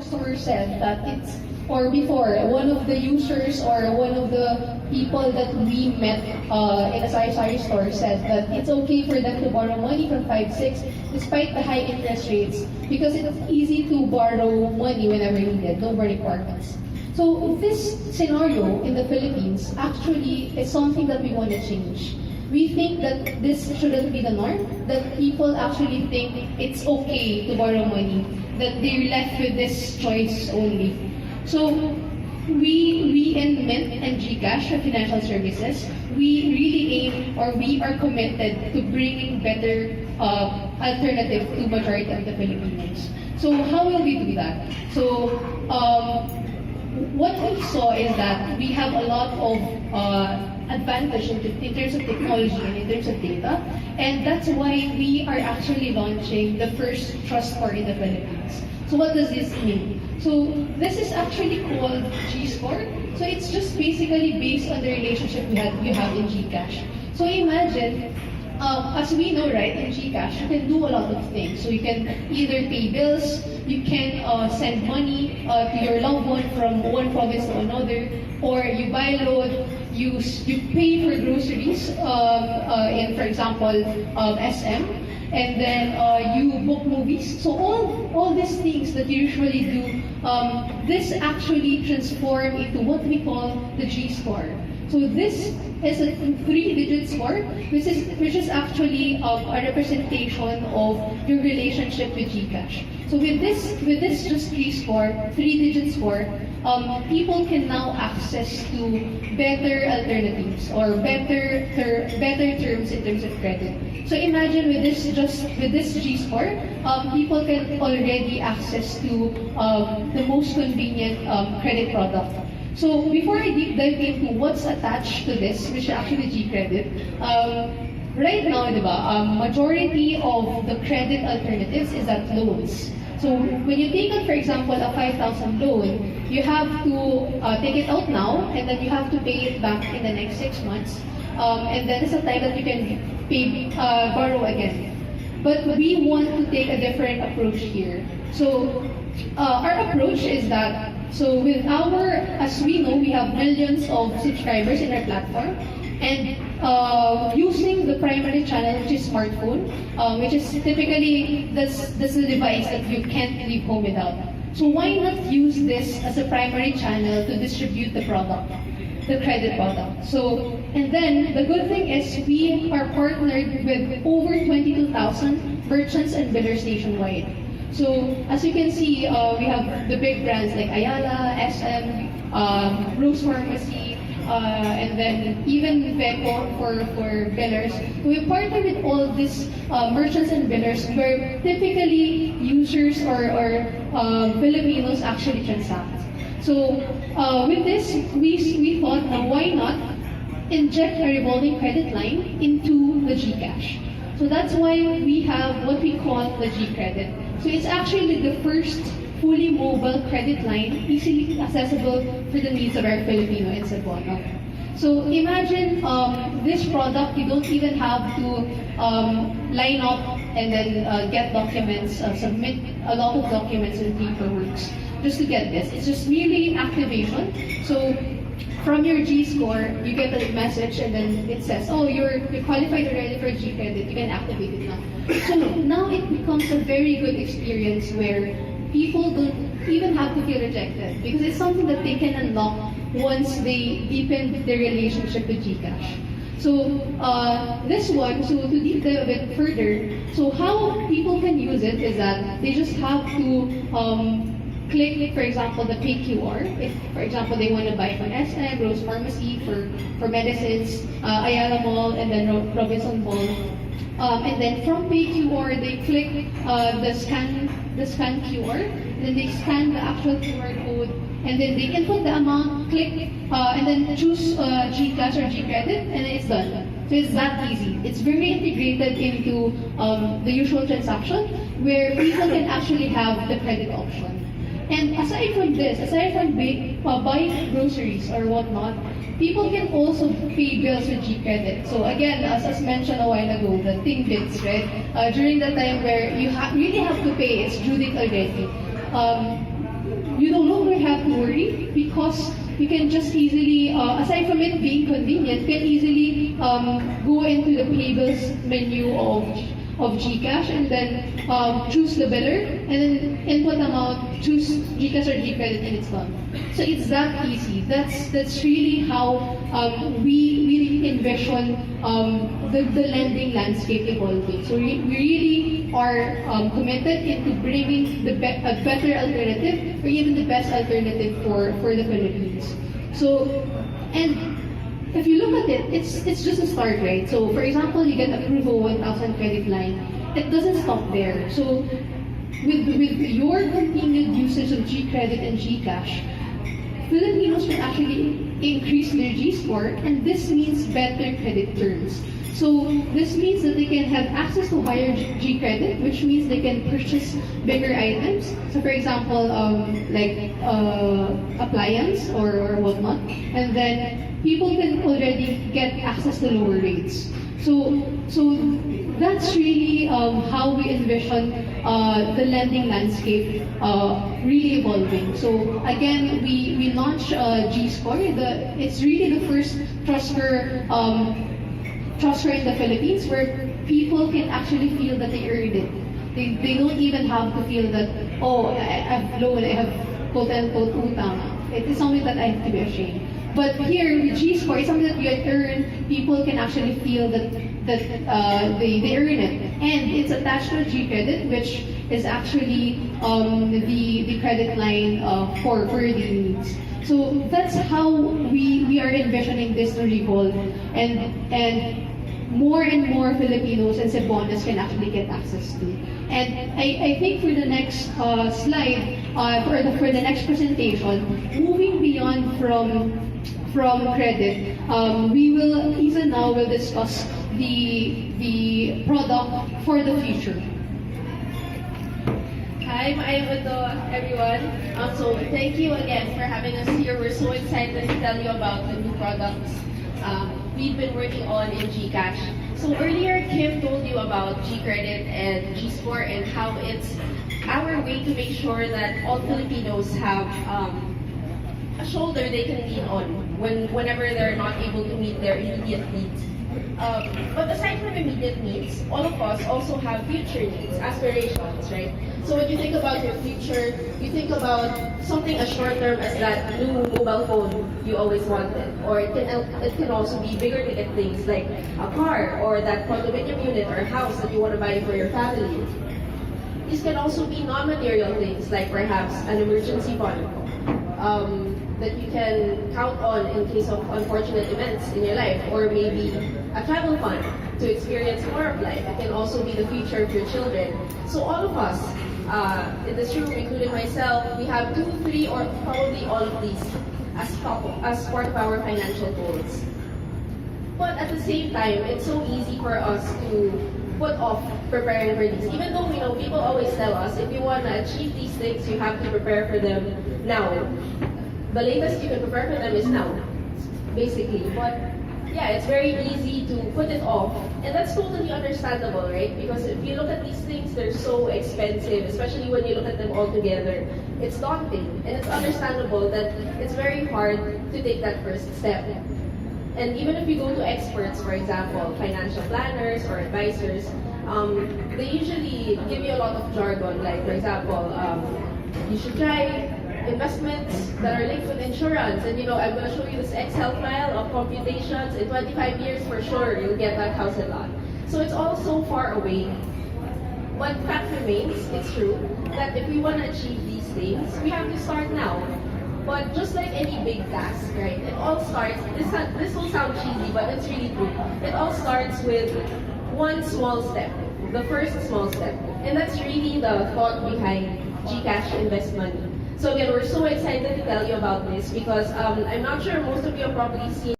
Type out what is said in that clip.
customer said that it's, or before, one of the users or one of the people that we met in a sari-sari store said that it's okay for them to borrow money from 5-6 despite the high interest rates because it's easy to borrow money whenever needed, no requirements. So this scenario in the Philippines actually is something that we want to change. We think that this shouldn't be the norm, that people actually think it's okay to borrow money, that they're left with this choice only. So we in Mint and GCash Financial Services, we really aim or we are committed to bringing better alternative to majority of the Filipinos. So how will we do that? So what we saw is that we have a lot of advantage in terms of technology and in terms of data, and that's why we are actually launching the first trust score in the Philippines. So what does this mean? So this is actually called G-score. So it's just basically based on the relationship you have in GCash. So imagine, as we know, right, in GCash, you can do a lot of things. So you can either pay bills, you can send money to your loved one from one province to another, or you buy load, you pay for groceries in, for example, SM, and then you book movies. So all these things that you usually do, this actually transform into what we call the G-score. So this is a 3-digit score, which is actually a representation of your relationship with GCash. So with this just G-score, 3-digit score, people can now access to better alternatives or better terms in terms of credit. So imagine with this G-score, people can already access to the most convenient credit product. So before I deep dive into what's attached to this, which is actually GCredit, right now, majority of the credit alternatives is at loans. So when you take out, for example, a 5,000 loan, you have to take it out now, and then you have to pay it back in the next 6 months. And that is the time that you can borrow again. But we want to take a different approach here. So our approach is that, so with as we know, we have millions of subscribers in our platform, and using the primary channel, which is smartphone, which is typically this is a device that you can't leave home without. So why not use this as a primary channel to distribute the product, the credit product? So, and then the good thing is we are partnered with over 22,000 merchants and billers nationwide. So as you can see, we have the big brands like Ayala, SM, Rose Pharmacy, and then even Beko for billers. We partner with all these merchants and billers where typically users or Filipinos actually transact. So with this, we thought, why not inject a revolving credit line into the GCash? So that's why we have what we call the GCredit. So it's actually the first fully mobile credit line, easily accessible for the needs of our Filipino and Cebuano. So imagine this product, you don't even have to line up and then get documents, submit a lot of documents and paperwork just to get this. It's just merely activation. So from your G-score, you get a message and then it says, oh, you're qualified already for GCredit, you can activate it now. So now it becomes a very good experience where people don't even have to feel rejected because it's something that they can unlock once they deepen their relationship with GCash. So this one, so to deep dive a bit further, so how people can use it is that they just have to click, for example, the pay QR. If, for example, they want to buy from SM, Rose Pharmacy for medicines, Ayala Mall, and then Robinson Mall. And then from pay QR, they click the scan QR, and then they scan the actual QR code, and then they input the amount, click, and then choose GCash or GCredit, and it's done. So it's that easy. It's very integrated into the usual transaction, where people can actually have the credit option. And aside from this, aside from buying groceries or whatnot, people can also pay bills with GCredit. So again, as mentioned a while ago, the thing bits, right? During the time where you really have to pay, it's due date already. worry because you can just easily, aside from it being convenient, you can easily go into the pay bills menu of GCash and then choose the biller and then input amount, choose GCash or GCredit and it's done. So it's that easy. That's really how we envision the lending landscape evolving. So we really are committed into bringing a better alternative or even the best alternative for the Philippines. So, and if you look at it, it's just a start, right? So, for example, you get approved a 1,000 credit line. It doesn't stop there. So, with your continued usage of GCredit and GCash, Filipinos can actually increase their G-score, and this means better credit terms. So this means that they can have access to higher G-credit, which means they can purchase bigger items. So for example, like appliance or whatnot, and then people can already get access to lower rates. So that's really how we envision the lending landscape really evolving. So again, we launched G-Score. It's really the first trust score in the Philippines where people can actually feel that they earned it. They don't even have to feel that, oh, I have loan, I have quote-unquote utang. It is something that I have to be ashamed. But here, with G-Score, it's something that you earn. People can actually feel that they earn it. And it's attached to GCredit, which is actually the credit line for the needs. So that's how we are envisioning this to evolve. And more and more Filipinos and Cebuanos can actually get access to. And I think for the next slide, for the next presentation, moving beyond from credit, Isa now will discuss the product for the future. Hi, Maayong everyone. So thank you again for having us here. We're so excited to tell you about the new products we've been working on in GCash. So earlier, Kim told you about GCredit and G-Score and how it's our way to make sure that all Filipinos have a shoulder they can lean on whenever they're not able to meet their immediate needs. But aside from immediate needs, all of us also have future needs, aspirations, right? So when you think about your future, you think about something as short term as that new mobile phone you always wanted. Or it can also be bigger ticket things like a car or that condominium unit or house that you want to buy for your family. These can also be non-material things like perhaps an emergency fund that you can count on in case of unfortunate events in your life, or maybe a travel fund to experience more of life. It can also be the future of your children. So all of us in this room, including myself, we have 2, 3, or probably all of these as part of our financial goals. But at the same time, it's so easy for us to put off preparing for these. Even though people always tell us if you want to achieve these things, you have to prepare for them now. The latest you can prepare for them is now, basically. But yeah, it's very easy to put it off. And that's totally understandable, right? Because if you look at these things, they're so expensive, especially when you look at them all together. It's daunting. And it's understandable that it's very hard to take that first step. And even if you go to experts, for example, financial planners or advisors, they usually give you a lot of jargon. Like, for example, you should try investments that are linked with insurance. And I'm going to show you this Excel file of computations. In 25 years, for sure, you'll get that house and lot. So it's all so far away. But fact remains, it's true, that if we want to achieve these things, we have to start now. But just like any big task, right? It all starts, this will sound cheesy, but it's really true. It all starts with one small step, the first small step. And that's really the thought behind GCash Invest Money. So again, we're so excited to tell you about this because I'm not sure most of you have probably seen